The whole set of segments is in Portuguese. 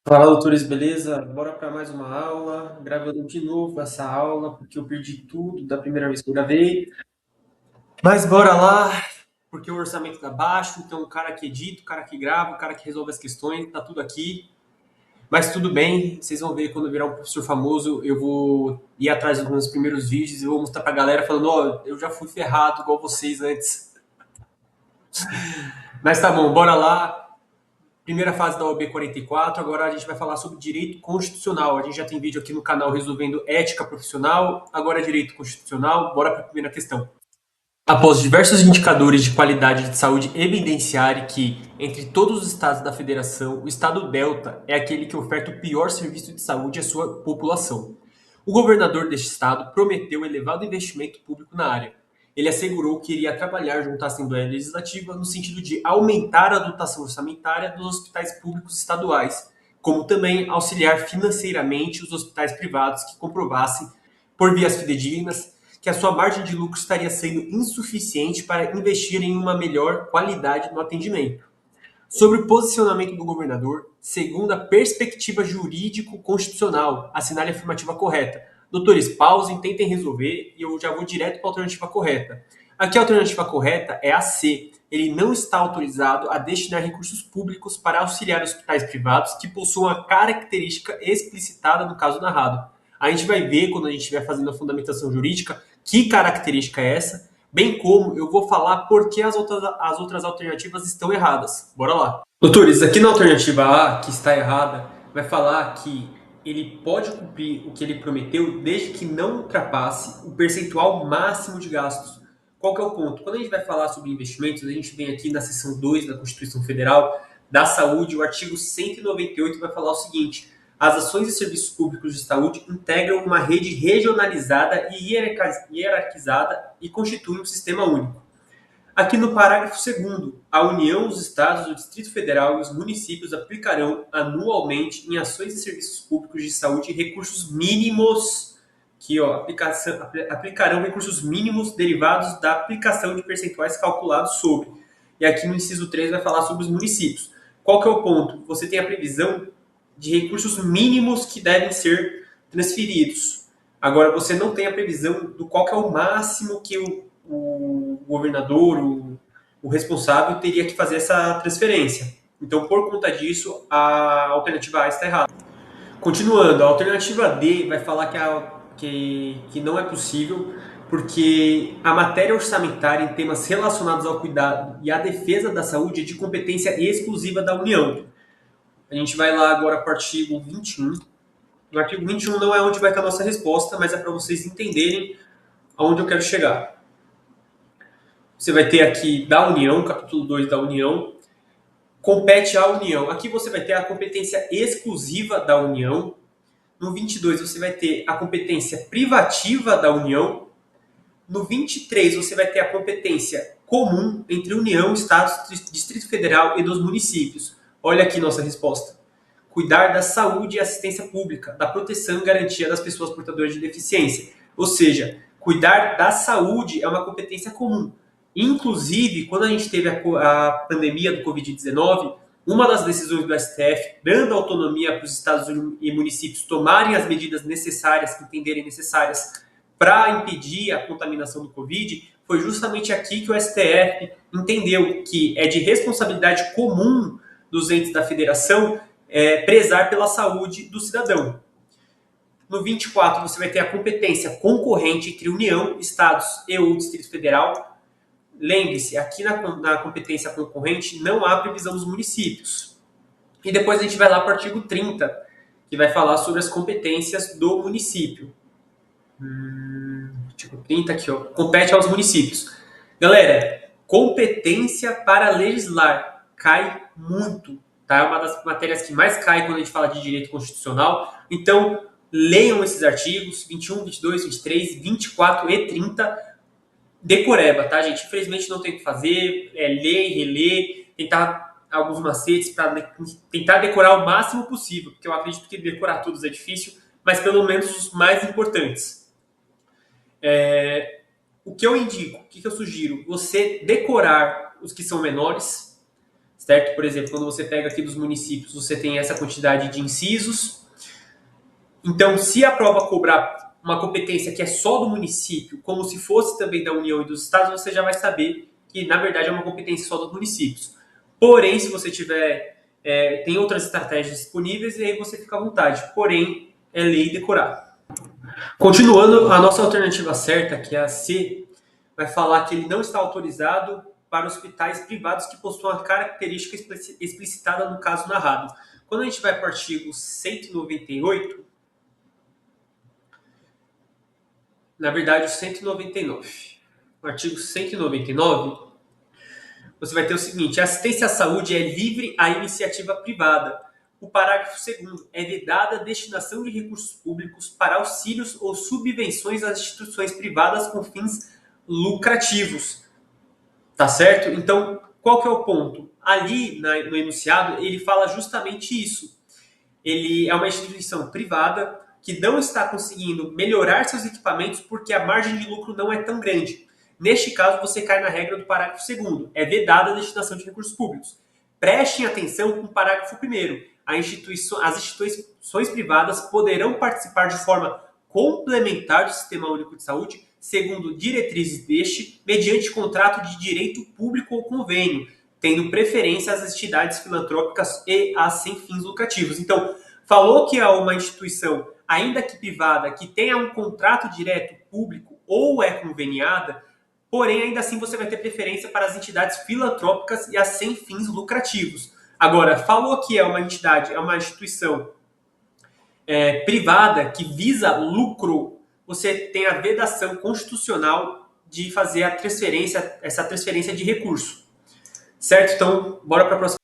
Fala, doutores, beleza? Bora para mais uma aula. Gravando de novo essa aula, porque eu perdi tudo da primeira vez que eu gravei. Mas bora lá, porque o orçamento tá baixo, então o cara que edita, o cara que grava, o cara que resolve as questões, tá tudo aqui. Mas tudo bem, vocês vão ver quando eu virar um professor famoso, eu vou ir atrás dos meus primeiros vídeos e vou mostrar pra galera falando, ó, eu já fui ferrado igual vocês antes. Mas tá bom, bora lá. Primeira fase da OAB 44, agora a gente vai falar sobre direito constitucional. A gente já tem vídeo aqui no canal resolvendo ética profissional, agora direito constitucional. Bora para a primeira questão. Após diversos indicadores de qualidade de saúde evidenciarem que, entre todos os estados da federação, o estado Delta é aquele que oferta o pior serviço de saúde à sua população. O governador deste estado prometeu elevado investimento público na área. Ele assegurou que iria trabalhar junto à Assembleia Legislativa no sentido de aumentar a dotação orçamentária dos hospitais públicos estaduais, como também auxiliar financeiramente os hospitais privados que comprovassem, por vias fidedignas, que a sua margem de lucro estaria sendo insuficiente para investir em uma melhor qualidade no atendimento. Sobre o posicionamento do governador, segundo a perspectiva jurídico-constitucional, assinale a afirmativa correta. Doutores, pausem, tentem resolver e eu já vou direto para a alternativa correta. Aqui a alternativa correta é a C. Ele não está autorizado a destinar recursos públicos para auxiliar hospitais privados que possuam a característica explicitada no caso narrado. A gente vai ver, quando a gente estiver fazendo a fundamentação jurídica, que característica é essa, bem como eu vou falar por que as outras alternativas estão erradas. Bora lá. Doutores, aqui na alternativa A, que está errada, vai falar que ele pode cumprir o que ele prometeu desde que não ultrapasse o percentual máximo de gastos. Qual que é o ponto? Quando a gente vai falar sobre investimentos, a gente vem aqui na seção 2 da Constituição Federal da Saúde, o artigo 198 vai falar o seguinte: as ações e serviços públicos de saúde integram uma rede regionalizada e hierarquizada e constituem um sistema único. Aqui no parágrafo 2º, a União, os Estados, o Distrito Federal e os municípios aplicarão anualmente em ações e serviços públicos de saúde recursos mínimos, aplicarão recursos mínimos derivados da aplicação de percentuais calculados sobre. E aqui no inciso 3 vai falar sobre os municípios. Qual que é o ponto? Você tem a previsão de recursos mínimos que devem ser transferidos. Agora, você não tem a previsão do qual que é o máximo que o governador, o responsável, teria que fazer essa transferência. Então, por conta disso, a alternativa A está errada. Continuando, a alternativa D vai falar que não é possível, porque a matéria orçamentária em temas relacionados ao cuidado e à defesa da saúde é de competência exclusiva da União. A gente vai lá agora para o artigo 21. No artigo 21 não é onde vai estar a nossa resposta, mas é para vocês entenderem aonde eu quero chegar. Você vai ter aqui da União, capítulo 2 da União, compete à União. Aqui você vai ter a competência exclusiva da União. No 22 você vai ter a competência privativa da União. No 23 você vai ter a competência comum entre União, Estados, Distrito Federal e dos municípios. Olha aqui nossa resposta. Cuidar da saúde e assistência pública, da proteção e garantia das pessoas portadoras de deficiência. Ou seja, cuidar da saúde é uma competência comum. Inclusive, quando a gente teve a pandemia do Covid-19, uma das decisões do STF, dando autonomia para os estados e municípios tomarem as medidas necessárias, que entenderem necessárias, para impedir a contaminação do Covid, foi justamente aqui que o STF entendeu que é de responsabilidade comum dos entes da federação prezar pela saúde do cidadão. No 24, você vai ter a competência concorrente entre União, Estados e o Distrito Federal. Lembre-se, aqui na competência concorrente não há previsão dos municípios. E depois a gente vai lá para o artigo 30, que vai falar sobre as competências do município. Artigo 30 aqui, ó. Compete aos municípios. Galera, competência para legislar cai muito. Tá? É uma das matérias que mais cai quando a gente fala de direito constitucional. Então, leiam esses artigos 21, 22, 23, 24 e 30 decoreba, tá, gente? Infelizmente não tem o que fazer, ler e reler, tentar alguns macetes para tentar decorar o máximo possível, porque eu acredito que decorar todos é difícil, mas pelo menos os mais importantes. O que eu indico, o que eu sugiro? Você decorar os que são menores, certo? Por exemplo, quando você pega aqui dos municípios, você tem essa quantidade de incisos. Então, se a prova cobrar uma competência que é só do município, como se fosse também da União e dos estados, você já vai saber que, na verdade, é uma competência só dos municípios. Porém, se você tiver... tem outras estratégias disponíveis e aí você fica à vontade. Porém, é lei decorar. Continuando, a nossa alternativa certa, que é a C, vai falar que ele não está autorizado para hospitais privados que possuam a característica explicitada no caso narrado. Quando a gente vai para o artigo 198, na verdade o 199, no artigo 199, você vai ter o seguinte: a assistência à saúde é livre à iniciativa privada. O parágrafo 2º é vedada a destinação de recursos públicos para auxílios ou subvenções às instituições privadas com fins lucrativos. Tá certo? Então, qual que é o ponto? Ali no enunciado, ele fala justamente isso. Ele é uma instituição privada que não está conseguindo melhorar seus equipamentos porque a margem de lucro não é tão grande. Neste caso, você cai na regra do parágrafo 2º. É vedada a destinação de recursos públicos. Prestem atenção com o parágrafo 1º. As instituições privadas poderão participar de forma complementar do Sistema Único de Saúde, segundo diretrizes deste, mediante contrato de direito público ou convênio, tendo preferência às entidades filantrópicas e às sem fins lucrativos. Então, falou que é uma instituição, ainda que privada, que tenha um contrato direto público ou é conveniada, porém, ainda assim você vai ter preferência para as entidades filantrópicas e as sem fins lucrativos. Agora, falou que é uma entidade, é uma instituição privada que visa lucro, você tem a vedação constitucional de fazer essa transferência de recurso. Certo? Então, bora para a próxima.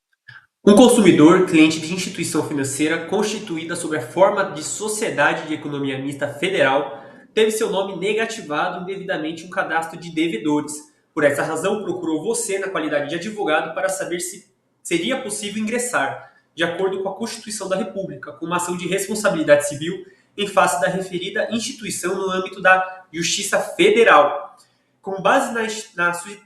Um consumidor, cliente de instituição financeira constituída sob a forma de sociedade de economia mista federal, teve seu nome negativado indevidamente em um cadastro de devedores. Por essa razão, procurou você, na qualidade de advogado, para saber se seria possível ingressar, de acordo com a Constituição da República, com uma ação de responsabilidade civil em face da referida instituição no âmbito da Justiça Federal. Com base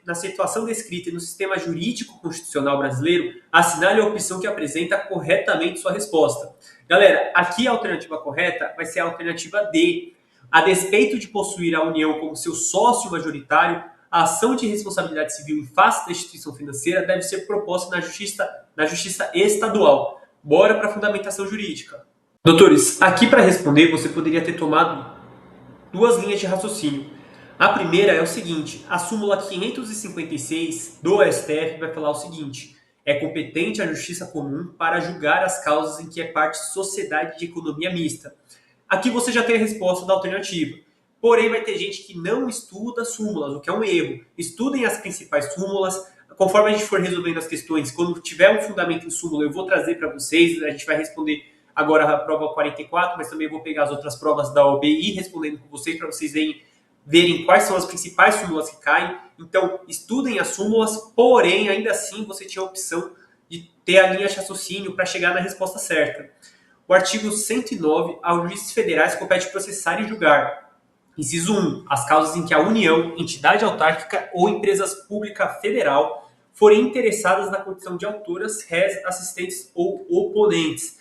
na situação descrita e no sistema jurídico constitucional brasileiro, assinale a opção que apresenta corretamente sua resposta. Galera, aqui a alternativa correta vai ser a alternativa D. A despeito de possuir a União como seu sócio majoritário, a ação de responsabilidade civil em face da instituição financeira deve ser proposta na justiça estadual. Bora para a fundamentação jurídica. Doutores, aqui para responder você poderia ter tomado duas linhas de raciocínio. A primeira é o seguinte: a súmula 556 do STF vai falar o seguinte: é competente a justiça comum para julgar as causas em que é parte sociedade de economia mista. Aqui você já tem a resposta da alternativa. Porém, vai ter gente que não estuda súmulas, o que é um erro. Estudem as principais súmulas. Conforme a gente for resolvendo as questões, quando tiver um fundamento em súmula, eu vou trazer para vocês. A gente vai responder agora a prova 44, mas também vou pegar as outras provas da OAB e ir respondendo com vocês, para vocês verem quais são as principais súmulas que caem. Então, estudem as súmulas, porém, ainda assim, você tinha a opção de ter a linha de raciocínio para chegar na resposta certa. O artigo 109, aos juízes federais compete processar e julgar. Inciso 1. As causas em que a União, entidade autárquica ou empresa pública federal forem interessadas na condição de autoras, réis, assistentes ou oponentes.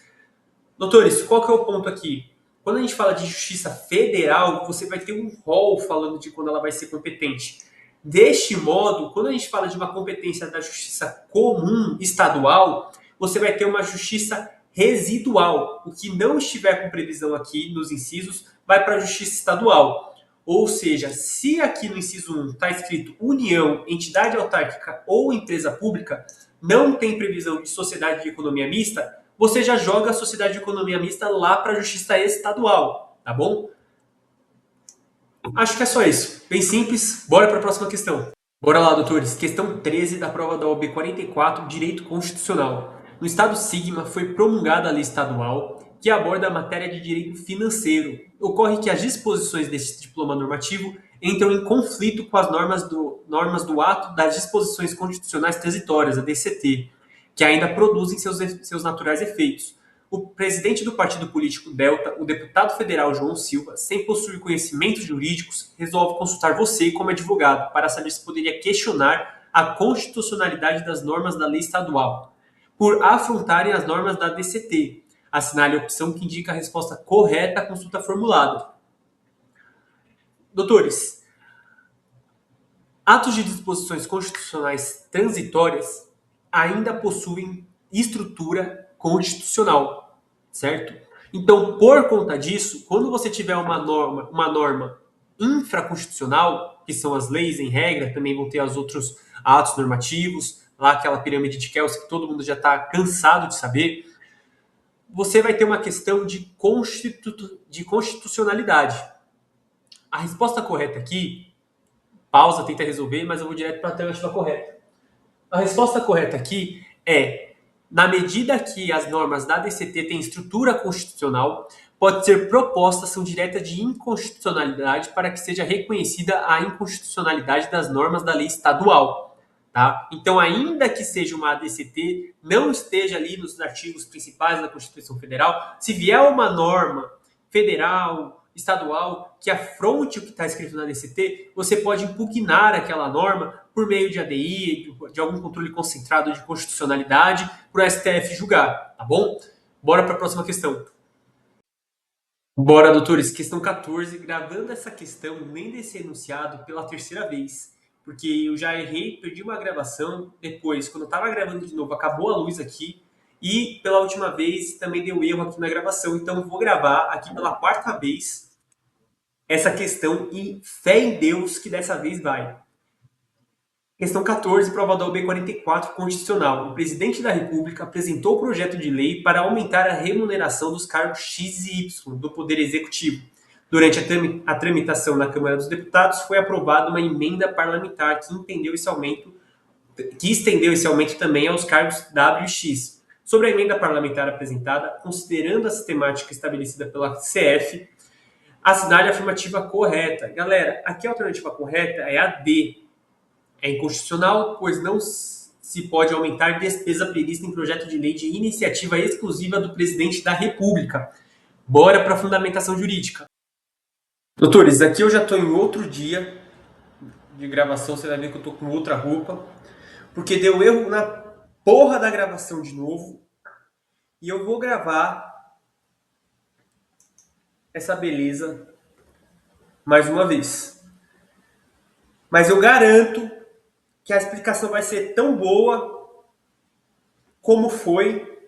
Doutores, qual que é o ponto aqui? Quando a gente fala de justiça federal, você vai ter um rol falando de quando ela vai ser competente. Deste modo, quando a gente fala de uma competência da justiça comum estadual, você vai ter uma justiça residual. O que não estiver com previsão aqui nos incisos vai para a justiça estadual. Ou seja, se aqui no inciso 1 está escrito União, entidade autárquica ou empresa pública, não tem previsão de sociedade de economia mista, você já joga a sociedade de economia mista lá para a justiça estadual, tá bom? Acho que é só isso. Bem simples. Bora para a próxima questão. Bora lá, doutores. Questão 13 da prova da OAB 44, Direito Constitucional. No estado Sigma foi promulgada a lei estadual que aborda a matéria de direito financeiro. Ocorre que as disposições desse diploma normativo entram em conflito com as normas do Ato das Disposições Constitucionais Transitórias, a DCT, que ainda produzem seus naturais efeitos. O presidente do partido político Delta, o deputado federal João Silva, sem possuir conhecimentos jurídicos, resolve consultar você como advogado para saber se poderia questionar a constitucionalidade das normas da lei estadual, por afrontarem as normas da DCT. Assinale a opção que indica a resposta correta à consulta formulada. Doutores, atos de disposições constitucionais transitórias ainda possuem estrutura constitucional, certo? Então, por conta disso, quando você tiver uma norma infraconstitucional, que são as leis em regra, também vão ter os outros atos normativos, lá aquela pirâmide de Kelsen que todo mundo já está cansado de saber, você vai ter uma questão de constitucionalidade. A resposta correta aqui, pausa, tenta resolver, mas eu vou direto para a alternativa correta. A resposta correta aqui é, na medida que as normas da DCT têm estrutura constitucional, pode ser proposta ação direta de inconstitucionalidade para que seja reconhecida a inconstitucionalidade das normas da lei estadual. Tá? Então, ainda que seja uma ADCT, não esteja ali nos artigos principais da Constituição Federal, se vier uma norma federal, estadual, que afronte o que está escrito na ADCT, você pode impugnar aquela norma por meio de ADI, de algum controle concentrado de constitucionalidade, para o STF julgar, tá bom? Bora para a próxima questão. Bora, doutores. Questão 14, gravando essa questão, lendo esse enunciado pela terceira vez, porque eu já errei, perdi uma gravação, depois, quando eu estava gravando de novo, acabou a luz aqui, e pela última vez também deu erro aqui na gravação, então eu vou gravar aqui pela quarta vez essa questão e fé em Deus que dessa vez vai. Questão 14, prova da OB 44 constitucional. O presidente da República apresentou o projeto de lei para aumentar a remuneração dos cargos X e Y do Poder Executivo. Durante a tramitação na Câmara dos Deputados, foi aprovada uma emenda parlamentar que estendeu esse aumento também aos cargos W e X. Sobre a emenda parlamentar apresentada, considerando a sistemática estabelecida pela CF, assinale a afirmativa correta. Galera, aqui a alternativa correta é a D. É inconstitucional, pois não se pode aumentar despesa prevista em projeto de lei de iniciativa exclusiva do presidente da República. Bora para a fundamentação jurídica. Doutores, aqui eu já estou em outro dia de gravação, você vai ver que eu estou com outra roupa, porque deu erro na porra da gravação de novo, e eu vou gravar essa beleza mais uma vez. Mas eu garanto que a explicação vai ser tão boa como foi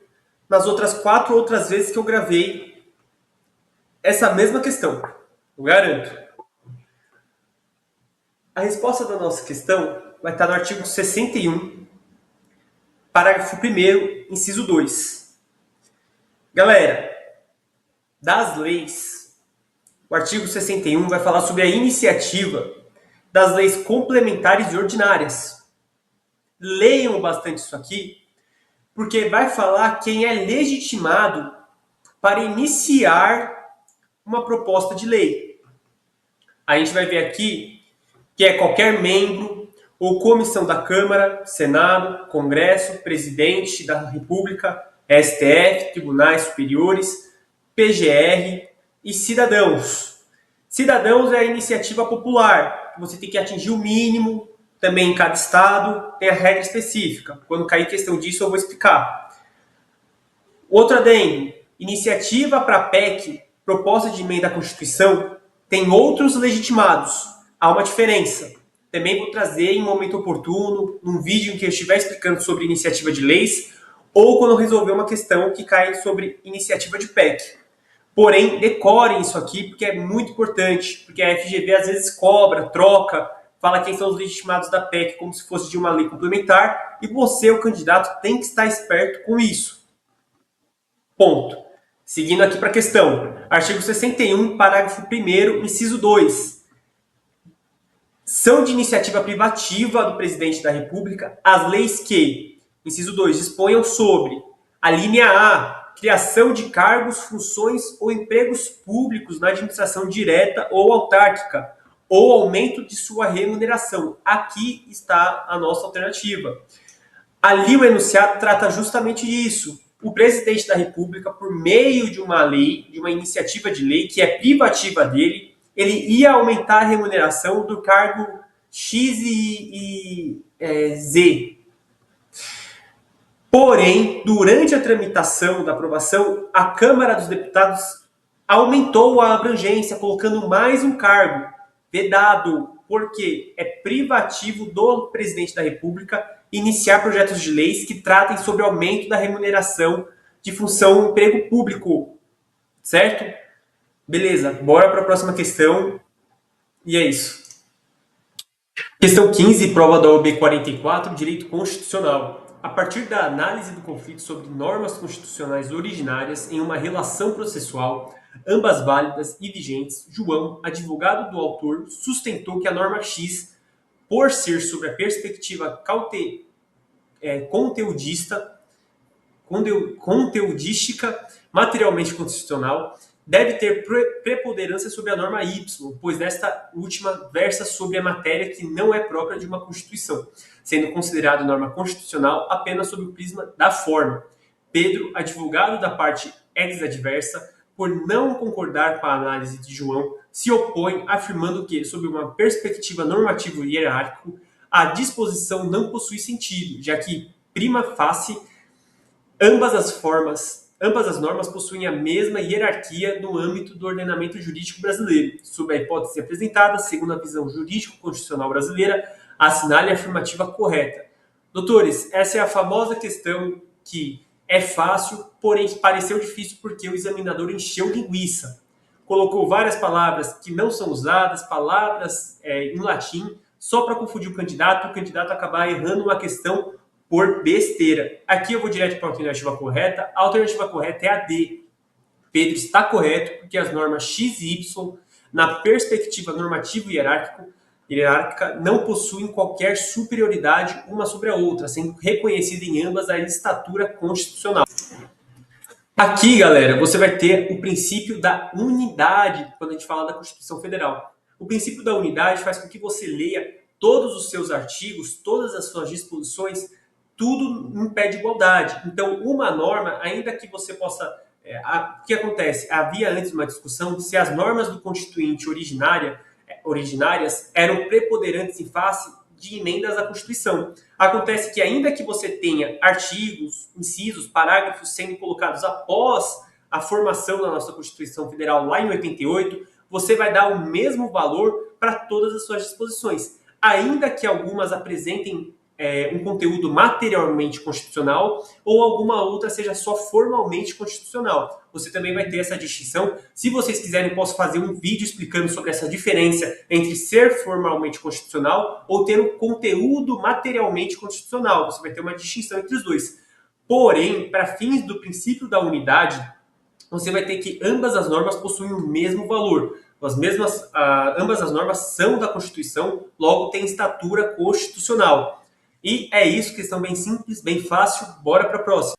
nas outras 4 outras vezes que eu gravei essa mesma questão. Eu garanto. A resposta da nossa questão vai estar no artigo 61, parágrafo 1º, inciso 2. Galera, das leis, o artigo 61 vai falar sobre a iniciativa das leis complementares e ordinárias. Leiam bastante isso aqui, porque vai falar quem é legitimado para iniciar uma proposta de lei. A gente vai ver aqui que é qualquer membro ou comissão da Câmara, Senado, Congresso, Presidente da República, STF, Tribunais Superiores, PGR e cidadãos. Cidadãos é a iniciativa popular. Você tem que atingir o mínimo, também em cada estado tem a regra específica. Quando cair questão disso, eu vou explicar. Outro adendo, iniciativa para PEC, proposta de emenda à Constituição, tem outros legitimados. Há uma diferença. Também vou trazer em momento oportuno, num vídeo em que eu estiver explicando sobre iniciativa de leis, ou quando eu resolver uma questão que cai sobre iniciativa de PEC. Porém, decorem isso aqui, porque é muito importante, porque a FGV às vezes cobra, troca, fala quem são os legitimados da PEC como se fosse de uma lei complementar, e você, o candidato, tem que estar esperto com isso. Ponto. Seguindo aqui para a questão. Artigo 61, parágrafo 1º, inciso 2. São de iniciativa privativa do presidente da República as leis que, inciso 2, disponham sobre a linha A, criação de cargos, funções ou empregos públicos na administração direta ou autárquica, ou aumento de sua remuneração. Aqui está a nossa alternativa. Ali o enunciado trata justamente disso. O presidente da República, por meio de uma lei, de uma iniciativa de lei que é privativa dele, ele ia aumentar a remuneração do cargo X Z. Porém, durante a tramitação da aprovação, a Câmara dos Deputados aumentou a abrangência, colocando mais um cargo, vedado, porque é privativo do presidente da República iniciar projetos de leis que tratem sobre aumento da remuneração de função emprego público, certo? Beleza, bora para a próxima questão, e é isso. Questão 15, prova da OAB 44, Direito Constitucional. A partir da análise do conflito sobre normas constitucionais originárias em uma relação processual, ambas válidas e vigentes, João, advogado do autor, sustentou que a norma X, por ser sobre a perspectiva conteudística, materialmente constitucional, deve ter preponderância sobre a norma Y, pois esta última versa sobre a matéria que não é própria de uma Constituição, sendo considerada norma constitucional apenas sob o prisma da forma. Pedro, advogado da parte ex-adversa, por não concordar com a análise de João, se opõe, afirmando que, sob uma perspectiva normativa e hierárquica, a disposição não possui sentido, já que, prima facie, ambas as normas possuem a mesma hierarquia no âmbito do ordenamento jurídico brasileiro. Sob a hipótese apresentada, segundo a visão jurídico-constitucional brasileira, assinale a afirmativa correta. Doutores, essa é a famosa questão que é fácil, porém pareceu difícil porque o examinador encheu linguiça. Colocou várias palavras que não são usadas, palavras em latim, só para confundir o candidato acabar errando uma questão por besteira. Aqui eu vou direto para a alternativa correta. A alternativa correta é a D. Pedro está correto, porque as normas X e Y, na perspectiva normativa e hierárquica, não possuem qualquer superioridade uma sobre a outra, sendo reconhecida em ambas a estatura constitucional. Aqui, galera, você vai ter o princípio da unidade quando a gente fala da Constituição Federal. O princípio da unidade faz com que você leia todos os seus artigos, todas as suas disposições, tudo em pé de igualdade. Então, uma norma, ainda que você possa... o que acontece? Havia antes uma discussão se as normas do Constituinte originárias eram preponderantes em face de emendas à Constituição. Acontece que ainda que você tenha artigos, incisos, parágrafos sendo colocados após a formação da nossa Constituição Federal lá em 88, você vai dar o mesmo valor para todas as suas disposições. Ainda que algumas apresentem um conteúdo materialmente constitucional ou alguma outra seja só formalmente constitucional. Você também vai ter essa distinção. Se vocês quiserem, posso fazer um vídeo explicando sobre essa diferença entre ser formalmente constitucional ou ter um conteúdo materialmente constitucional. Você vai ter uma distinção entre os dois. Porém, para fins do princípio da unidade, você vai ter que ambas as normas possuem o mesmo valor. Ambas as normas são da Constituição, logo têm estatura constitucional. E é isso, questão bem simples, bem fácil, bora para a próxima.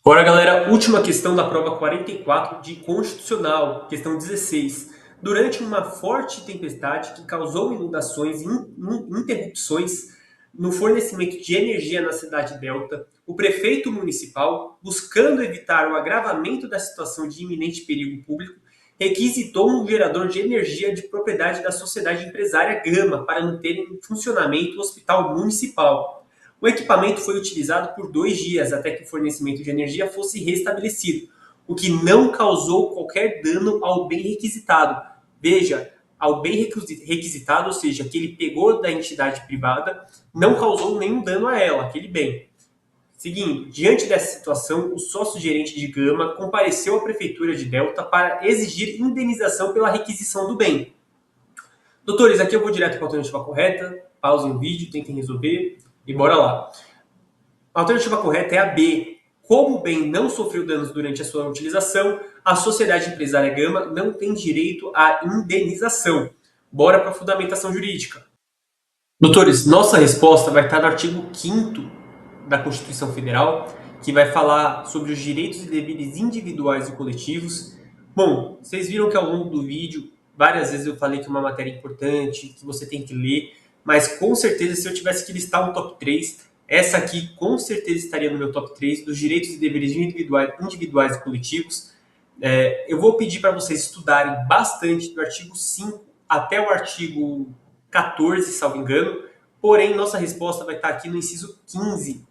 Bora, galera, última questão da prova 44 de Constitucional, questão 16. Durante uma forte tempestade que causou inundações e interrupções no fornecimento de energia na cidade Delta, o prefeito municipal, buscando evitar o agravamento da situação de iminente perigo público, requisitou um gerador de energia de propriedade da sociedade empresária Gama para manter em funcionamento o hospital municipal. O equipamento foi utilizado por 2 dias até que o fornecimento de energia fosse restabelecido, o que não causou qualquer dano ao bem requisitado. Veja, ao bem requisitado, ou seja, que ele pegou da entidade privada, não causou nenhum dano a ela, aquele bem. Seguindo, diante dessa situação, o sócio-gerente de Gama compareceu à Prefeitura de Delta para exigir indenização pela requisição do bem. Doutores, aqui eu vou direto para a alternativa correta, pausem o vídeo, tentem resolver e bora lá. A alternativa correta é a B. Como o bem não sofreu danos durante a sua utilização, a sociedade empresária Gama não tem direito à indenização. Bora para a fundamentação jurídica. Doutores, nossa resposta vai estar no artigo 5º da Constituição Federal, que vai falar sobre os direitos e deveres individuais e coletivos. Bom, vocês viram que ao longo do vídeo, várias vezes eu falei que é uma matéria importante, que você tem que ler, mas com certeza se eu tivesse que listar um top 3, essa aqui com certeza estaria no meu top 3, dos direitos e deveres individuais e coletivos. Eu vou pedir para vocês estudarem bastante do artigo 5 até o artigo 14, salvo engano, Porém, nossa resposta vai estar aqui no inciso 15.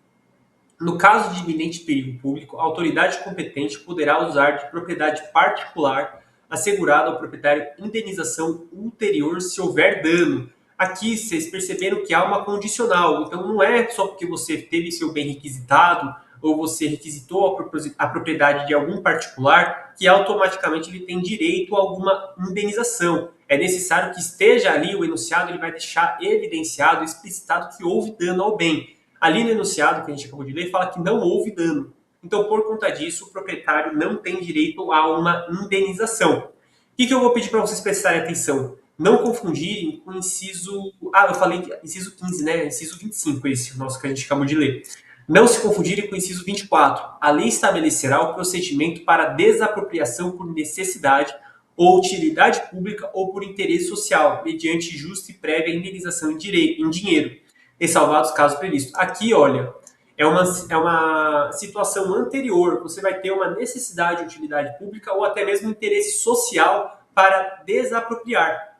No caso de iminente perigo público, a autoridade competente poderá usar de propriedade particular assegurada ao proprietário indenização ulterior se houver dano. Aqui vocês perceberam que há uma condicional, então não é só porque você teve seu bem requisitado ou você requisitou a propriedade de algum particular que automaticamente ele tem direito a alguma indenização. É necessário que esteja ali o enunciado, ele vai deixar evidenciado, explicitado que houve dano ao bem. Ali no enunciado que a gente acabou de ler, fala que não houve dano. Então, por conta disso, o proprietário não tem direito a uma indenização. O que eu vou pedir para vocês prestarem atenção? Não confundirem com o inciso... eu falei inciso 15, né? Inciso 25, esse nosso que a gente acabou de ler. Não se confundirem com o inciso 24. A lei estabelecerá o procedimento para desapropriação por necessidade ou utilidade pública ou por interesse social, mediante justa e prévia indenização em dinheiro, ressalvados os casos previstos. Aqui, olha, é uma situação anterior. Você vai ter uma necessidade de utilidade pública ou até mesmo interesse social para desapropriar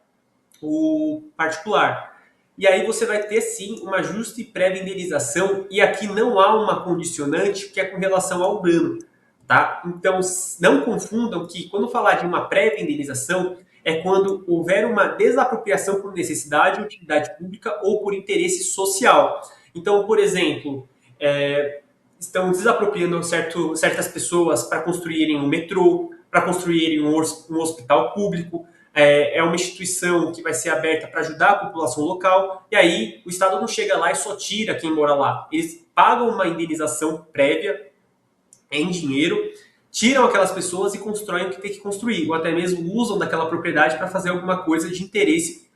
o particular. E aí você vai ter, sim, uma justa e prévia indenização, e aqui não há uma condicionante que é com relação ao dano. Tá? Então, não confundam que quando falar de uma prévia indenização, é quando houver uma desapropriação por necessidade, utilidade pública ou por interesse social. Então, por exemplo, estão desapropriando certas pessoas para construírem um metrô, para construírem um hospital público, é uma instituição que vai ser aberta para ajudar a população local, e aí o Estado não chega lá e só tira quem mora lá. Eles pagam uma indenização prévia em dinheiro, tiram aquelas pessoas e constroem o que tem que construir, ou até mesmo usam daquela propriedade para fazer alguma coisa de interesse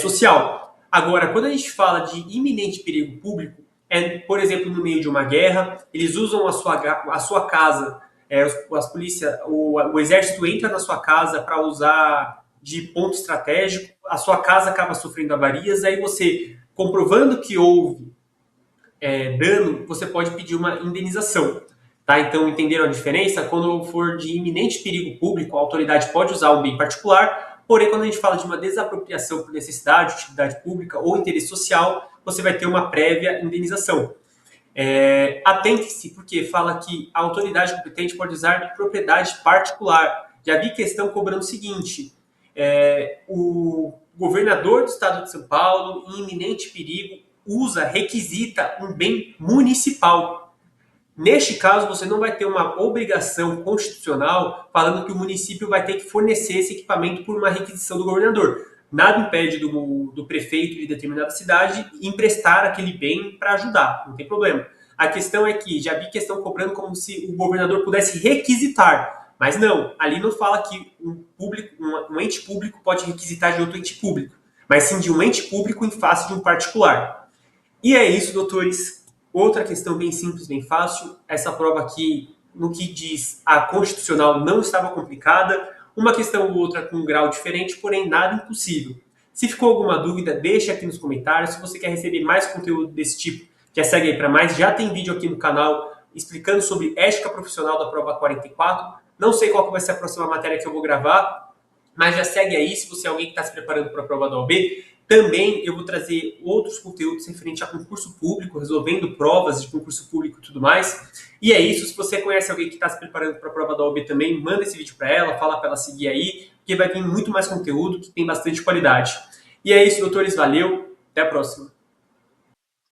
social. Agora, quando a gente fala de iminente perigo público, por exemplo, no meio de uma guerra, eles usam a sua casa, as polícia, o exército entra na sua casa para usar de ponto estratégico, a sua casa acaba sofrendo avarias, aí você, comprovando que houve dano, você pode pedir uma indenização. Tá? Então, entenderam a diferença? Quando for de iminente perigo público, a autoridade pode usar um bem particular, porém, quando a gente fala de uma desapropriação por necessidade, utilidade pública ou interesse social, você vai ter uma prévia indenização. Atente-se, porque fala que a autoridade competente pode usar de propriedade particular. Já vi questão cobrando o seguinte: o governador do estado de São Paulo, em iminente perigo, requisita um bem municipal. Neste caso, você não vai ter uma obrigação constitucional falando que o município vai ter que fornecer esse equipamento por uma requisição do governador. Nada impede do prefeito de determinada cidade emprestar aquele bem para ajudar, não tem problema. A questão é que, já vi questão cobrando como se o governador pudesse requisitar, mas não, ali não fala que um ente público pode requisitar de outro ente público, mas sim de um ente público em face de um particular. E é isso, doutores. Outra questão bem simples, bem fácil. Essa prova aqui, no que diz a constitucional, não estava complicada. Uma questão ou outra com um grau diferente, porém nada impossível. Se ficou alguma dúvida, deixe aqui nos comentários. Se você quer receber mais conteúdo desse tipo, já segue aí para mais. Já tem vídeo aqui no canal explicando sobre ética profissional da prova 44. Não sei qual que vai ser a próxima matéria que eu vou gravar, mas já segue aí. Se você é alguém que está se preparando para a prova da OAB, também eu vou trazer outros conteúdos referentes a concurso público, resolvendo provas de concurso público e tudo mais. E é isso. Se você conhece alguém que está se preparando para a prova da OAB também, manda esse vídeo para ela, fala para ela seguir aí, porque vai vir muito mais conteúdo que tem bastante qualidade. E é isso, doutores. Valeu. Até a próxima.